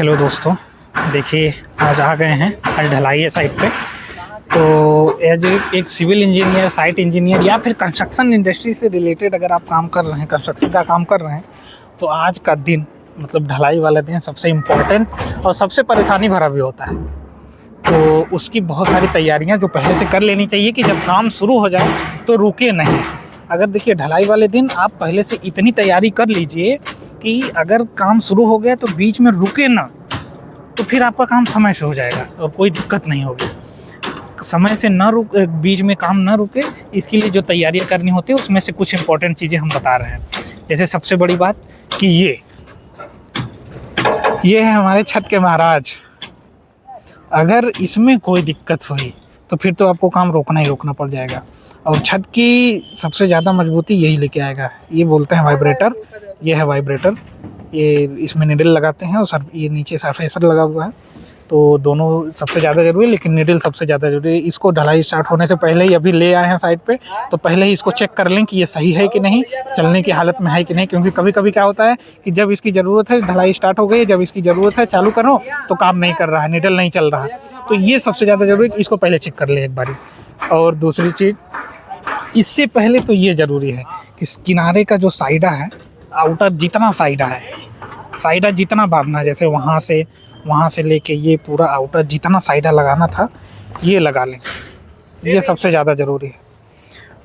Hello दोस्तों, देखिए आज आ गए हैं आज ढलाई है साइट पे। तो एज एक सिविल इंजीनियर, साइट इंजीनियर या फिर कंस्ट्रक्शन इंडस्ट्री से रिलेटेड अगर आप काम कर रहे हैं, कंस्ट्रक्शन का काम कर रहे हैं, तो आज का दिन मतलब ढलाई वाला दिन सबसे इम्पोर्टेंट और सबसे परेशानी भरा भी होता है। तो उसकी बहुत सारी तैयारियां जो पहले से कर लेनी चाहिए कि जब काम शुरू हो जाए तो रुके नहीं। अगर देखिए ढलाई वाले दिन आप पहले से इतनी तैयारी कर लीजिए कि अगर काम शुरू हो गया तो बीच में रुके ना, तो फिर आपका काम समय से हो जाएगा और कोई दिक्कत नहीं होगी। समय से ना रुक, बीच में काम ना रुके, इसके लिए जो तैयारियां करनी होती है उसमें से कुछ इंपॉर्टेंट चीज़ें हम बता रहे हैं। जैसे सबसे बड़ी बात कि ये है हमारे छत के महाराज। अगर इसमें कोई दिक्कत हुई तो फिर तो आपको काम रोकना ही रोकना पड़ जाएगा। और छत की सबसे ज़्यादा मजबूती यही लेके आएगा। ये बोलते हैं वाइब्रेटर। ये है वाइब्रेटर, ये इसमें निडल लगाते हैं और ये नीचे सरफेसर लगा हुआ है। तो दोनों सबसे ज़्यादा ज़रूरी है, लेकिन निडल सबसे ज़्यादा ज़रूरी है। इसको ढलाई स्टार्ट होने से पहले ही अभी ले आए हैं साइट पे, तो पहले ही इसको चेक कर लें कि ये सही है कि नहीं, चलने की हालत में है कि नहीं। क्योंकि कभी कभी क्या होता है कि जब इसकी ज़रूरत है, ढलाई स्टार्ट हो गई, जब इसकी ज़रूरत है चालू करो तो काम नहीं कर रहा है, निडल नहीं चल रहा है। तो ये सबसे ज़्यादा ज़रूरी है कि इसको पहले चेक कर लें एक बारी। और दूसरी चीज़, इससे पहले तो ये ज़रूरी है कि किनारे का जो साइडा है, आउटर जितना साइडा जितना बांधना, जैसे वहाँ से लेके ये पूरा आउटर जितना साइडा लगाना था ये लगा लें। ये सबसे ज़्यादा ज़रूरी है।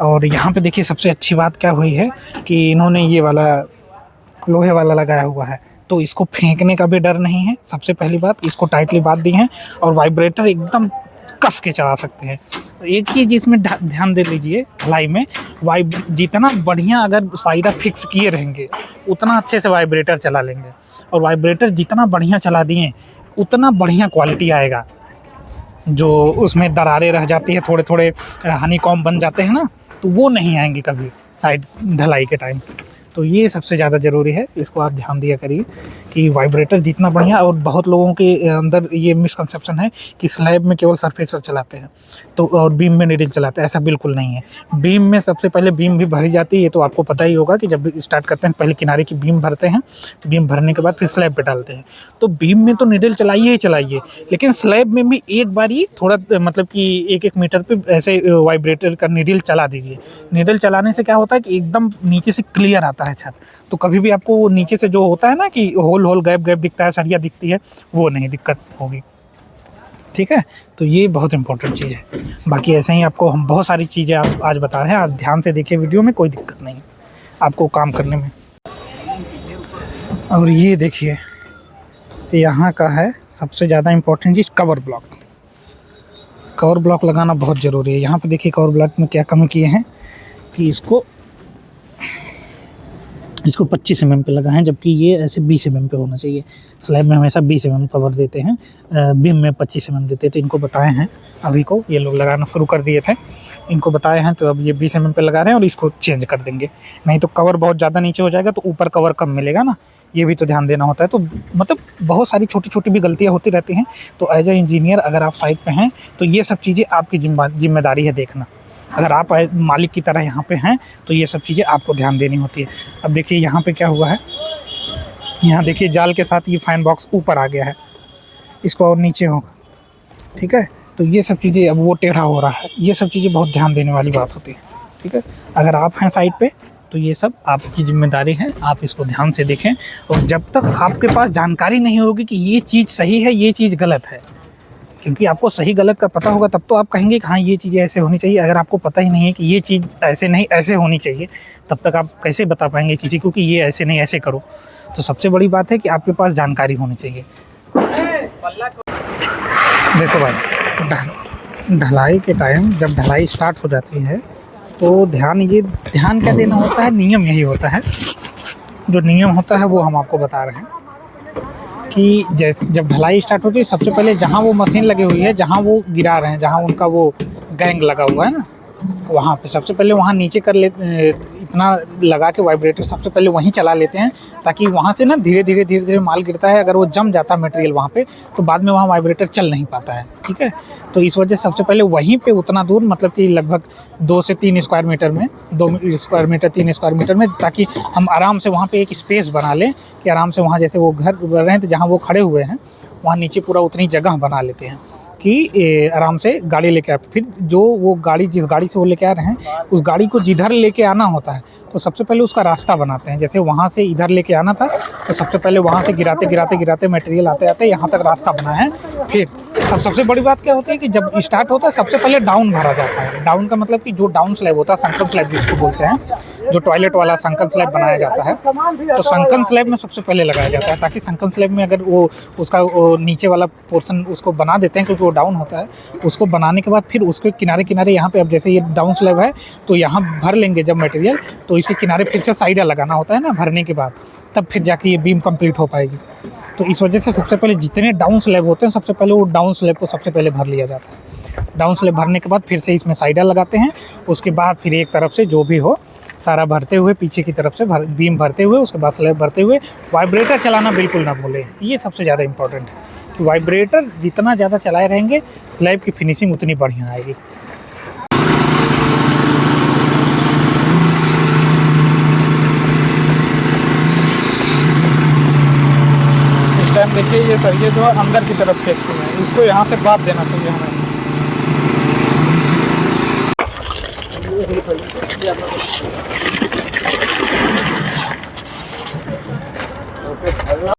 और यहाँ पे देखिए सबसे अच्छी बात क्या हुई है कि इन्होंने ये वाला लोहे वाला लगाया हुआ है, तो इसको फेंकने का भी डर नहीं है। सबसे पहली बात, इसको टाइटली बांध दी है और वाइब्रेटर एकदम कस के चला सकते हैं। एक चीज़ इसमें ध्यान दे लीजिए, ढलाई में जितना बढ़िया अगर साइडा फिक्स किए रहेंगे उतना अच्छे से वाइब्रेटर चला लेंगे। और वाइब्रेटर जितना बढ़िया चला दिए उतना बढ़िया क्वालिटी आएगा। जो उसमें दरारें रह जाती है, थोड़े थोड़े हनीकॉम्ब बन जाते हैं ना, तो वो नहीं आएंगे कभी साइड ढलाई के टाइम। तो ये सबसे ज़्यादा ज़रूरी है, इसको आप ध्यान दिया करिए कि वाइब्रेटर जितना बढ़िया। और बहुत लोगों के अंदर ये मिसकंसेप्शन है कि स्लैब में केवल सरफेसर चलाते हैं तो और बीम में नीडल चलाते हैं। ऐसा बिल्कुल नहीं है। बीम में सबसे पहले बीम भी भरी जाती है, ये तो आपको पता ही होगा कि जब स्टार्ट करते हैं पहले किनारे की बीम भरते हैं, बीम भरने के बाद फिर स्लैब पे डालते हैं। तो बीम में तो नीडल चलाइए ही चलाइए, लेकिन स्लैब में भी एक बार ही थोड़ा मतलब कि 1-1 मीटर पे ऐसे वाइब्रेटर का नीडल चला दीजिए। नीडल चलाने से क्या होता है कि एकदम नीचे से क्लियर आता है छत। तो कभी भी आपको वो नीचे से जो होता है ना कि होल गैप दिखता है, सरिया दिखती है, वो नहीं दिक्कत होगी। ठीक है, तो ये बहुत इंपॉर्टेंट चीज़ है। बाकी ऐसे ही आपको हम बहुत सारी चीज़ें आप आज बता रहे हैं, आप ध्यान से देखिए वीडियो में, कोई दिक्कत नहीं आपको काम करने में। और ये देखिए यहाँ का है सबसे ज़्यादा इम्पोर्टेंट चीज़, कवर ब्लॉक। कवर ब्लॉक लगाना बहुत ज़रूरी है। यहाँ पे देखिए कवर ब्लॉक में क्या कमी किए हैं कि इसको 25 mm पे लगाएं, जबकि ये ऐसे 20 mm पे होना चाहिए। स्लैब में हमेशा 20 mm कवर देते हैं, बीम में 25 mm देते हैं। तो इनको बताए हैं, अभी को ये लोग लगाना शुरू कर दिए थे, इनको बताए हैं, तो अब ये 20 mm पे लगा रहे हैं और इसको चेंज कर देंगे। नहीं तो कवर बहुत ज़्यादा नीचे हो जाएगा तो ऊपर कवर कम मिलेगा ना, ये भी तो ध्यान देना होता है। तो मतलब बहुत सारी छोटी छोटी भी गलतियाँ होती रहती हैं। तो एज ए इंजीनियर अगर आप साइट पर हैं तो ये सब चीज़ें आपकी जिम्मेदारी है देखना। अगर आप मालिक की तरह यहाँ पे हैं तो ये सब चीज़ें आपको ध्यान देनी होती है। अब देखिए यहाँ पे क्या हुआ है, यहाँ देखिए जाल के साथ ये फैन बॉक्स ऊपर आ गया है, इसको और नीचे होगा। ठीक है, तो ये सब चीज़ें, अब वो टेढ़ा हो रहा है, ये सब चीज़ें बहुत ध्यान देने वाली बात होती है। ठीक है, अगर आप हैं साइट पे तो ये सब आपकी जिम्मेदारी है, आप इसको ध्यान से देखें। और जब तक आपके पास जानकारी नहीं होगी कि ये चीज़ सही है, ये चीज़ गलत है, क्योंकि आपको सही गलत का पता होगा तब तो आप कहेंगे कि हाँ ये चीज़ें ऐसे होनी चाहिए। अगर आपको पता ही नहीं है कि ये चीज़ ऐसे नहीं ऐसे होनी चाहिए, तब तक आप कैसे बता पाएंगे किसी को कि ये ऐसे नहीं ऐसे करो। तो सबसे बड़ी बात है कि आपके पास जानकारी होनी चाहिए। देखो भाई, ढलाई के टाइम जब ढलाई स्टार्ट हो जाती है तो ध्यान क्या देना होता है, नियम यही होता है। जो नियम होता है वो हम आपको बता रहे हैं कि जैसे जब ढलाई स्टार्ट होती है, सबसे पहले जहाँ वो मशीन लगी हुई है, जहाँ वो गिरा रहे हैं, जहाँ उनका वो गैंग लगा हुआ है ना, वहाँ पे सबसे पहले वहाँ नीचे कर ले, इतना लगा के वाइब्रेटर सबसे पहले वहीं चला लेते हैं, ताकि वहाँ से ना धीरे धीरे माल गिरता है। अगर वो जम जाता है मटेरियल वहाँ पे, तो बाद में वहाँ वाइब्रेटर चल नहीं पाता है। ठीक है, तो इस वजह से सबसे पहले वहीं पे उतना दूर, मतलब कि लगभग 2 से 3 स्क्वायर मीटर में, 2 स्क्वायर मीटर 3 स्क्वायर मीटर में, ताकि हम आराम से वहाँ पे एक स्पेस बना लें कि आराम से वहाँ जैसे वो घर बन रहे हैं तो जहाँ वो खड़े हुए हैं वहाँ नीचे पूरा उतनी जगह बना लेते हैं कि आराम से गाड़ी लेके आए। फिर जो वो गाड़ी जिस गाड़ी से वो लेके आ रहे हैं उस गाड़ी को जिधर लेके आना होता है तो सबसे पहले उसका रास्ता बनाते हैं। जैसे वहाँ से इधर लेके आना था तो सबसे पहले वहाँ से गिराते मटेरियल आते आते यहाँ तक रास्ता बना है। फिर अब सबसे बड़ी बात क्या होती है कि जब स्टार्ट होता है सबसे पहले डाउन भरा जाता है। डाउन का मतलब कि जो डाउन स्लैब होता है, संकन स्लैब जिसको बोलते हैं, जो टॉयलेट वाला संकन स्लैब बनाया जाता है, तो संकन स्लैब में सबसे पहले लगाया जाता है ताकि संकन स्लैब में अगर वो उसका वो नीचे वाला पोर्शन उसको बना देते हैं क्योंकि वो डाउन होता है। उसको बनाने के बाद फिर उसके किनारे किनारे यहाँ पे अब जैसे ये डाउन स्लैब है तो यहाँ भर लेंगे जब मटेरियल तो इसके किनारे फिर से साइडर लगाना होता है ना भरने के बाद, तब फिर जाके ये बीम कंप्लीट हो पाएगी। तो इस वजह से सबसे पहले जितने डाउन स्लैब होते हैं सबसे पहले वो डाउन स्लैब को सबसे पहले भर लिया जाता है। डाउन स्लैब भरने के बाद फिर से इसमें साइडर लगाते हैं। उसके बाद फिर एक तरफ से जो भी हो सारा भरते हुए पीछे की तरफ से बीम भरते हुए उसके बाद स्लैब भरते हुए वाइब्रेटर चलाना बिल्कुल ना भूलें। ये सबसे ज़्यादा इंपॉर्टेंट है कि वाइब्रेटर जितना ज़्यादा चलाए रहेंगे स्लैब की फिनिशिंग उतनी बढ़िया आएगी। देखिए ये सरिये जो है अंदर की तरफ फेंकते हैं, इसको यहाँ से बांध देना चाहिए हमेशा।